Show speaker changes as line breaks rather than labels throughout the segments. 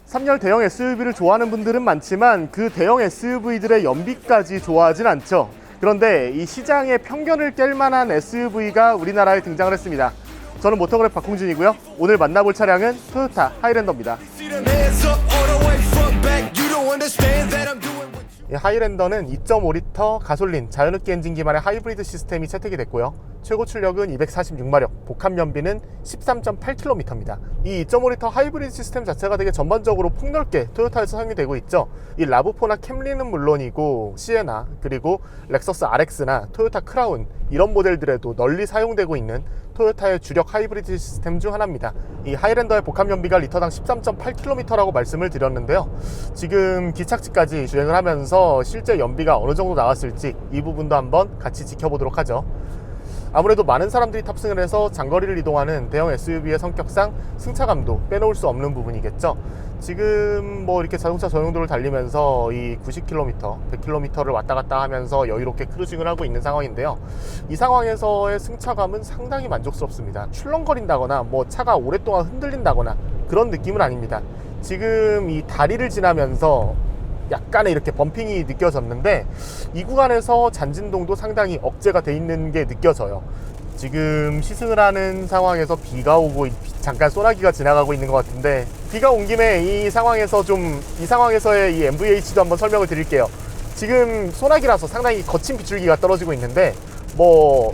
3열 대형 SUV를 좋아하는 분들은 많지만 그 대형 SUV들의 연비까지 좋아하진 않죠. 그런데 이 시장의 편견을 깰 만한 SUV가 우리나라에 등장을 했습니다. 저는 모터그래프 박홍준이고요. 오늘 만나볼 차량은 토요타 하이랜더입니다. 이 하이랜더는 2.5리터 가솔린 자연흡기 엔진 기반의 하이브리드 시스템이 채택이 됐고요. 최고 출력은 246마력, 복합 연비는 13.8km입니다. 이 2.5리터 하이브리드 시스템 자체가 되게 전반적으로 폭넓게 토요타에서 사용이 되고 있죠. 이 라브4나 캠리는 물론이고 시에나, 그리고 렉서스 RX나 토요타 크라운 이런 모델들에도 널리 사용되고 있는 토요타의 주력 하이브리드 시스템 중 하나입니다. 이 하이랜더의 복합 연비가 리터당 13.8km라고 말씀을 드렸는데요. 지금 기착지까지 주행을 하면서 실제 연비가 어느 정도 나왔을지 이 부분도 한번 같이 지켜보도록 하죠. 아무래도 많은 사람들이 탑승을 해서 장거리를 이동하는 대형 SUV의 성격상 승차감도 빼놓을 수 없는 부분이겠죠. 지금 뭐 이렇게 자동차 전용도를 달리면서 이 90km, 100km를 왔다 갔다 하면서 여유롭게 크루징을 하고 있는 상황인데요. 이 상황에서의 승차감은 상당히 만족스럽습니다. 출렁거린다거나 뭐 차가 오랫동안 흔들린다거나 그런 느낌은 아닙니다. 지금 이 다리를 지나면서 약간의 이렇게 범핑이 느껴졌는데 이 구간에서 잔진동도 상당히 억제가 돼 있는 게 느껴져요. 지금 시승을 하는 상황에서 비가 오고 잠깐 소나기가 지나가고 있는 것 같은데, 비가 온 김에 이 상황에서의 이 MVH도 한번 설명을 드릴게요. 지금 소나기라서 상당히 거친 빗줄기가 떨어지고 있는데 뭐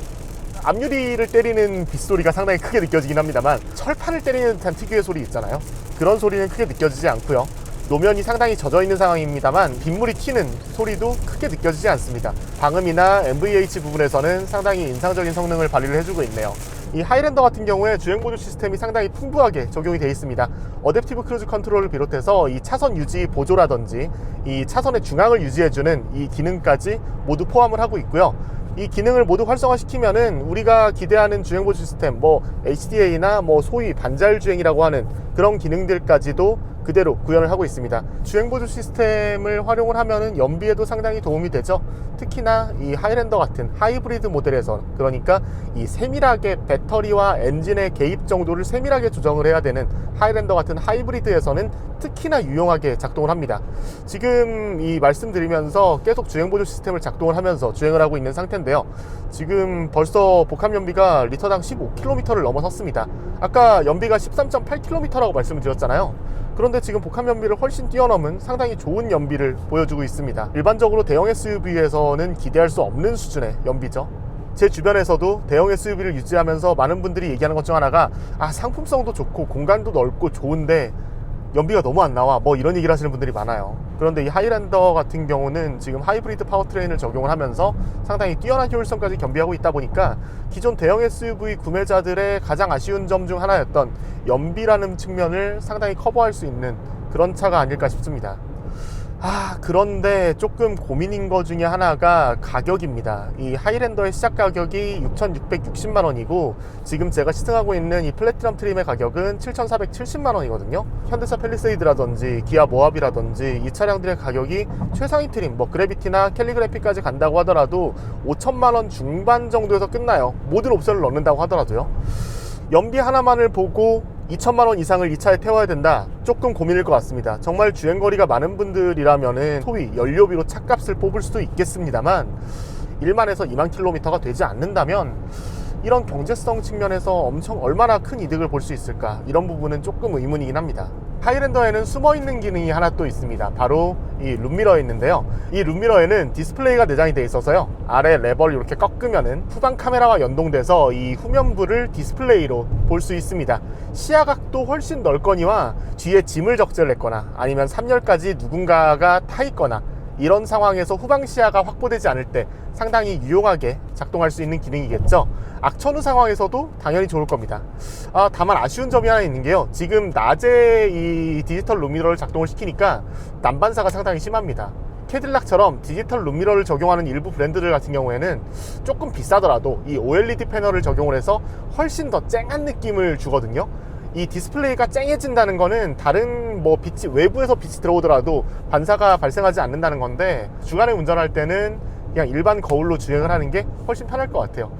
앞유리를 때리는 빗소리가 상당히 크게 느껴지긴 합니다만 철판을 때리는 듯한 특유의 소리 있잖아요. 그런 소리는 크게 느껴지지 않고요. 노면이 상당히 젖어있는 상황입니다만 빗물이 튀는 소리도 크게 느껴지지 않습니다. 방음이나 MVH 부분에서는 상당히 인상적인 성능을 발휘를 해주고 있네요. 이 하이랜더 같은 경우에 주행보조 시스템이 상당히 풍부하게 적용이 되어 있습니다. 어댑티브 크루즈 컨트롤을 비롯해서 이 차선 유지 보조라든지 이 차선의 중앙을 유지해주는 이 기능까지 모두 포함을 하고 있고요. 이 기능을 모두 활성화시키면은 우리가 기대하는 주행보조 시스템, 뭐 HDA나 뭐 소위 반자율 주행이라고 하는 그런 기능들까지도 그대로 구현을 하고 있습니다. 주행보조 시스템을 활용을 하면은 연비에도 상당히 도움이 되죠. 특히나 이 하이랜더 같은 하이브리드 모델에서, 그러니까 이 세밀하게 배터리와 엔진의 개입 정도를 세밀하게 조정을 해야 되는 하이랜더 같은 하이브리드에서는 특히나 유용하게 작동을 합니다. 지금 이 말씀드리면서 계속 주행보조 시스템을 작동을 하면서 주행을 하고 있는 상태인데요. 지금 벌써 복합 연비가 리터당 15km를 넘어섰습니다. 아까 연비가 13.8km라고 말씀을 드렸잖아요. 그런데 지금 복합 연비를 훨씬 뛰어넘은 상당히 좋은 연비를 보여주고 있습니다. 일반적으로 대형 SUV에서는 기대할 수 없는 수준의 연비죠. 제 주변에서도 대형 SUV를 유지하면서 많은 분들이 얘기하는 것 중 하나가 상품성도 좋고 공간도 넓고 좋은데 연비가 너무 안 나와, 뭐 이런 얘기를 하시는 분들이 많아요. 그런데 이 하이랜더 같은 경우는 지금 하이브리드 파워트레인을 적용을 하면서 상당히 뛰어난 효율성까지 겸비하고 있다 보니까 기존 대형 SUV 구매자들의 가장 아쉬운 점 중 하나였던 연비라는 측면을 상당히 커버할 수 있는 그런 차가 아닐까 싶습니다. 그런데 조금 고민인 것 중에 하나가 가격입니다. 이 하이랜더의 시작 가격이 6,660만 원이고 지금 제가 시승하고 있는 이 플래티넘 트림의 가격은 7,470만 원이거든요. 현대차 팰리세이드라든지 기아 모하비라든지 이 차량들의 가격이 최상위 트림, 뭐 그래비티나 캘리그래피까지 간다고 하더라도 5천만 원 중반 정도에서 끝나요. 모든 옵션을 넣는다고 하더라도요. 연비 하나만을 보고 2천만 원 이상을 이 차에 태워야 된다? 조금 고민일 것 같습니다. 정말 주행거리가 많은 분들이라면은 소위 연료비로 차값을 뽑을 수도 있겠습니다만 1만에서 2만 킬로미터가 되지 않는다면 이런 경제성 측면에서 얼마나 큰 이득을 볼 수 있을까, 이런 부분은 조금 의문이긴 합니다. 하이랜더에는 숨어있는 기능이 하나 또 있습니다. 바로 이 룸미러에 있는데요. 이 룸미러에는 디스플레이가 내장이 되어 있어서요, 아래 레버를 이렇게 꺾으면은 후방 카메라와 연동돼서 이 후면부를 디스플레이로 볼 수 있습니다. 시야각도 훨씬 넓거니와 뒤에 짐을 적재를 했거나 아니면 3열까지 누군가가 타 있거나 이런 상황에서 후방 시야가 확보되지 않을 때 상당히 유용하게 작동할 수 있는 기능이겠죠. 악천후 상황에서도 당연히 좋을 겁니다. 다만 아쉬운 점이 하나 있는 게요, 지금 낮에 이 디지털 룸미러를 작동을 시키니까 난반사가 상당히 심합니다. 캐딜락처럼 디지털 룸미러를 적용하는 일부 브랜드들 같은 경우에는 조금 비싸더라도 이 OLED 패널을 적용을 해서 훨씬 더 쨍한 느낌을 주거든요. 이 디스플레이가 쨍해진다는 거는 다른 뭐 빛이, 외부에서 빛이 들어오더라도 반사가 발생하지 않는다는 건데, 주간에 운전할 때는 그냥 일반 거울로 주행을 하는 게 훨씬 편할 것 같아요.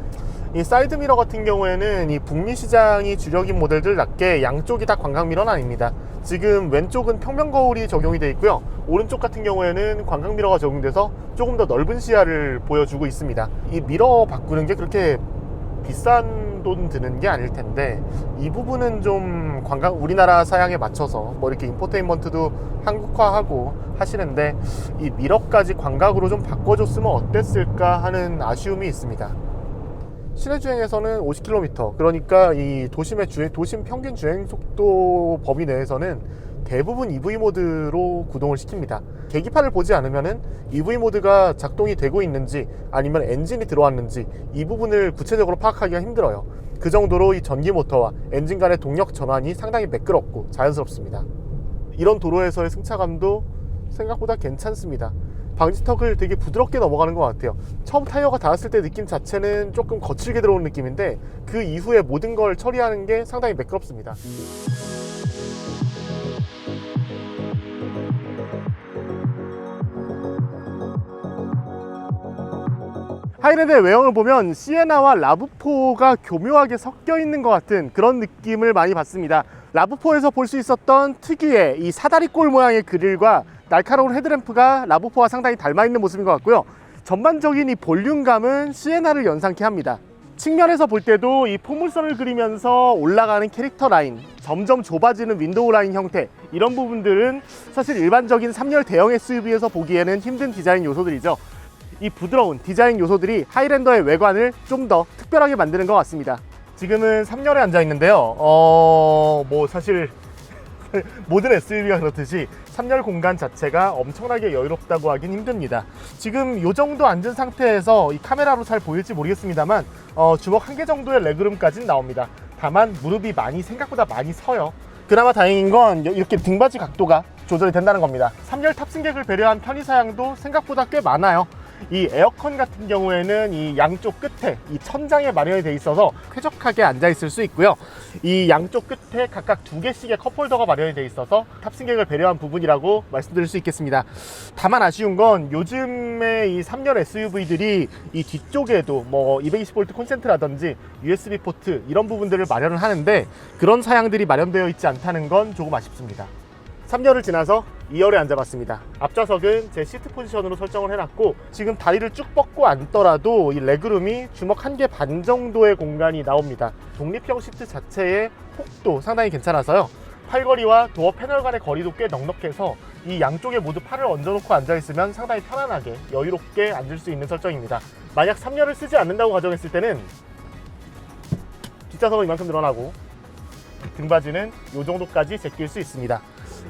이 사이드미러 같은 경우에는 이 북미 시장이 주력인 모델들답게 양쪽이 다 관광미러는 아닙니다. 지금 왼쪽은 평면 거울이 적용이 되어 있고요, 오른쪽 같은 경우에는 관광미러가 적용돼서 조금 더 넓은 시야를 보여주고 있습니다. 이 미러 바꾸는 게 그렇게 비싼 돈 드는 게 아닐 텐데, 이 부분은 좀 우리나라 사양에 맞춰서 뭐 이렇게 인포테인먼트도 한국화하고 하시는데, 이 미러까지 광각으로 좀 바꿔줬으면 어땠을까 하는 아쉬움이 있습니다. 시내 주행에서는 50km, 그러니까 이 도심 평균 주행 속도 범위 내에서는 대부분 EV 모드로 구동을 시킵니다. 계기판을 보지 않으면은 EV 모드가 작동이 되고 있는지 아니면 엔진이 들어왔는지 이 부분을 구체적으로 파악하기가 힘들어요. 그 정도로 이 전기 모터와 엔진 간의 동력 전환이 상당히 매끄럽고 자연스럽습니다. 이런 도로에서의 승차감도 생각보다 괜찮습니다. 방지턱을 되게 부드럽게 넘어가는 것 같아요. 처음 타이어가 닿았을 때 느낌 자체는 조금 거칠게 들어오는 느낌인데, 그 이후에 모든 걸 처리하는 게 상당히 매끄럽습니다. 하이랜드의 외형을 보면 시에나와 라브4가 교묘하게 섞여 있는 것 같은 그런 느낌을 많이 받습니다. 라브4에서 볼 수 있었던 특유의 이 사다리꼴 모양의 그릴과 날카로운 헤드램프가 라브4와 상당히 닮아있는 모습인 것 같고요. 전반적인 이 볼륨감은 시에나를 연상케 합니다. 측면에서 볼 때도 이 포물선을 그리면서 올라가는 캐릭터 라인, 점점 좁아지는 윈도우 라인 형태, 이런 부분들은 사실 일반적인 3열 대형 SUV에서 보기에는 힘든 디자인 요소들이죠. 이 부드러운 디자인 요소들이 하이랜더의 외관을 좀 더 특별하게 만드는 것 같습니다. 지금은 3열에 앉아 있는데요, 뭐 사실 모든 SUV가 그렇듯이 3열 공간 자체가 엄청나게 여유롭다고 하긴 힘듭니다. 지금 이 정도 앉은 상태에서 이 카메라로 잘 보일지 모르겠습니다만 주먹 1개 정도의 레그룸까지는 나옵니다. 다만 무릎이 생각보다 많이 서요. 그나마 다행인 건 이렇게 등받이 각도가 조절이 된다는 겁니다. 3열 탑승객을 배려한 편의사양도 생각보다 꽤 많아요. 이 에어컨 같은 경우에는 이 양쪽 끝에 이 천장에 마련이 되어 있어서 쾌적하게 앉아 있을 수 있고요. 이 양쪽 끝에 각각 2개씩의 컵홀더가 마련이 되어 있어서 탑승객을 배려한 부분이라고 말씀드릴 수 있겠습니다. 다만 아쉬운 건 요즘에 이 3열 SUV들이 이 뒤쪽에도 뭐 220V 콘센트라든지 USB 포트 이런 부분들을 마련을 하는데, 그런 사양들이 마련되어 있지 않다는 건 조금 아쉽습니다. 3열을 지나서 2열에 앉아봤습니다. 앞좌석은 제 시트 포지션으로 설정을 해놨고, 지금 다리를 쭉 뻗고 앉더라도 이 레그룸이 주먹 1개 반 정도의 공간이 나옵니다. 독립형 시트 자체의 폭도 상당히 괜찮아서요, 팔걸이와 도어 패널 간의 거리도 꽤 넉넉해서 이 양쪽에 모두 팔을 얹어놓고 앉아있으면 상당히 편안하게 여유롭게 앉을 수 있는 설정입니다. 만약 3열을 쓰지 않는다고 가정했을 때는 뒷좌석은 이만큼 늘어나고 등받이는 이 정도까지 제낄 수 있습니다.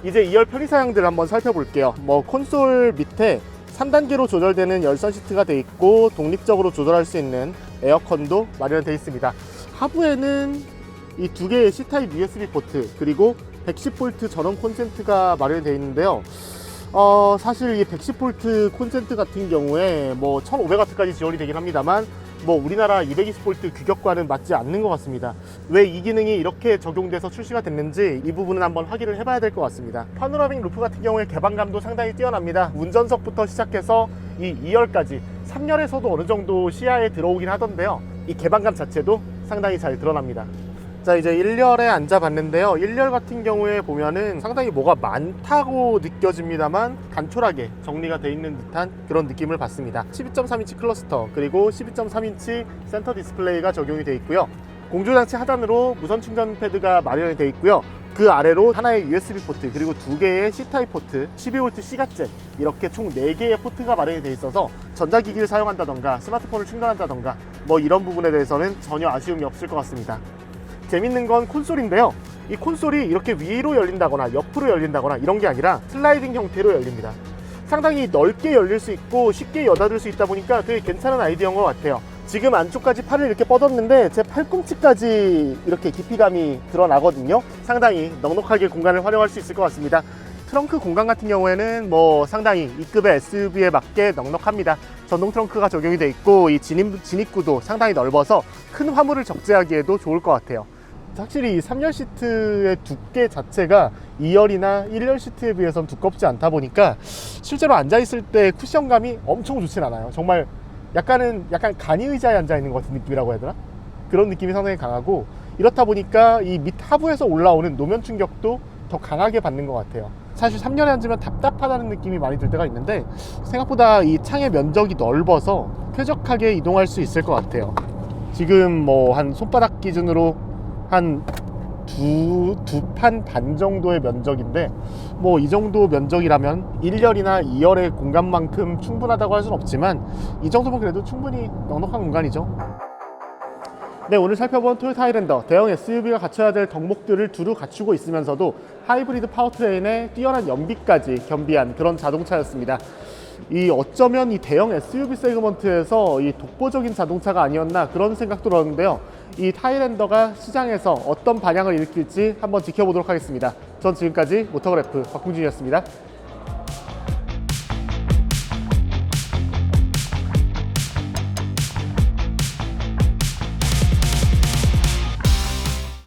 이제 2열 편의사양들 한번 살펴볼게요. 뭐 콘솔 밑에 3단계로 조절되는 열선 시트가 되어 있고, 독립적으로 조절할 수 있는 에어컨도 마련되어 있습니다. 하부에는 이 2개의 C타입 USB 포트, 그리고 110V 전원 콘센트가 마련되어 있는데요. 사실 이 110V 콘센트 같은 경우에 뭐 1500W까지 지원이 되긴 합니다만, 뭐 우리나라 220V 규격과는 맞지 않는 것 같습니다. 왜 이 기능이 이렇게 적용돼서 출시가 됐는지 이 부분은 한번 확인을 해봐야 될 것 같습니다. 파노라믹 루프 같은 경우에 개방감도 상당히 뛰어납니다. 운전석부터 시작해서 이 2열까지 3열에서도 어느 정도 시야에 들어오긴 하던데요, 이 개방감 자체도 상당히 잘 드러납니다. 자, 이제 1열에 앉아봤는데요, 1열 같은 경우에 보면은 상당히 뭐가 많다고 느껴집니다만 간촐하게 정리가 되어 있는 듯한 그런 느낌을 받습니다. 12.3인치 클러스터, 그리고 12.3인치 센터 디스플레이가 적용이 되어 있고요, 공조장치 하단으로 무선 충전 패드가 마련이 되어 있고요, 그 아래로 하나의 USB 포트, 그리고 2개의 C타입 포트, 12V C가잭, 이렇게 총 4개의 포트가 마련이 되어 있어서 전자기기를 사용한다던가 스마트폰을 충전한다던가 뭐 이런 부분에 대해서는 전혀 아쉬움이 없을 것 같습니다. 재밌는 건 콘솔인데요, 이 콘솔이 이렇게 위로 열린다거나 옆으로 열린다거나 이런 게 아니라 슬라이딩 형태로 열립니다. 상당히 넓게 열릴 수 있고 쉽게 여닫을 수 있다 보니까 되게 괜찮은 아이디어인 것 같아요. 지금 안쪽까지 팔을 이렇게 뻗었는데 제 팔꿈치까지 이렇게 깊이감이 드러나거든요. 상당히 넉넉하게 공간을 활용할 수 있을 것 같습니다. 트렁크 공간 같은 경우에는 뭐 상당히 E급의 SUV에 맞게 넉넉합니다. 전동 트렁크가 적용이 되어 있고, 이 진입구도 상당히 넓어서 큰 화물을 적재하기에도 좋을 것 같아요. 확실히 이 3열 시트의 두께 자체가 2열이나 1열 시트에 비해서는 두껍지 않다 보니까 실제로 앉아있을 때 쿠션감이 엄청 좋진 않아요. 정말 약간 간이 의자에 앉아있는 것 같은 느낌이라고 해야 되나? 그런 느낌이 상당히 강하고, 이렇다 보니까 이 밑 하부에서 올라오는 노면 충격도 더 강하게 받는 것 같아요. 사실 3년에 앉으면 답답하다는 느낌이 많이 들 때가 있는데, 생각보다 이 창의 면적이 넓어서 쾌적하게 이동할 수 있을 것 같아요. 지금 뭐 한 손바닥 기준으로 한 두 판 반 정도의 면적인데, 뭐 이 정도 면적이라면 1열이나 2열의 공간만큼 충분하다고 할 수는 없지만, 이 정도면 그래도 충분히 넉넉한 공간이죠. 네, 오늘 살펴본 토요타 하이랜더, 대형 SUV가 갖춰야 될 덕목들을 두루 갖추고 있으면서도 하이브리드 파워트레인에 뛰어난 연비까지 겸비한 그런 자동차였습니다. 이 어쩌면 이 대형 SUV 세그먼트에서 이 독보적인 자동차가 아니었나 그런 생각도 들었는데요. 이 하이랜더가 시장에서 어떤 반향을 일으킬지 한번 지켜보도록 하겠습니다. 전 지금까지 모터그래프 박홍준이었습니다.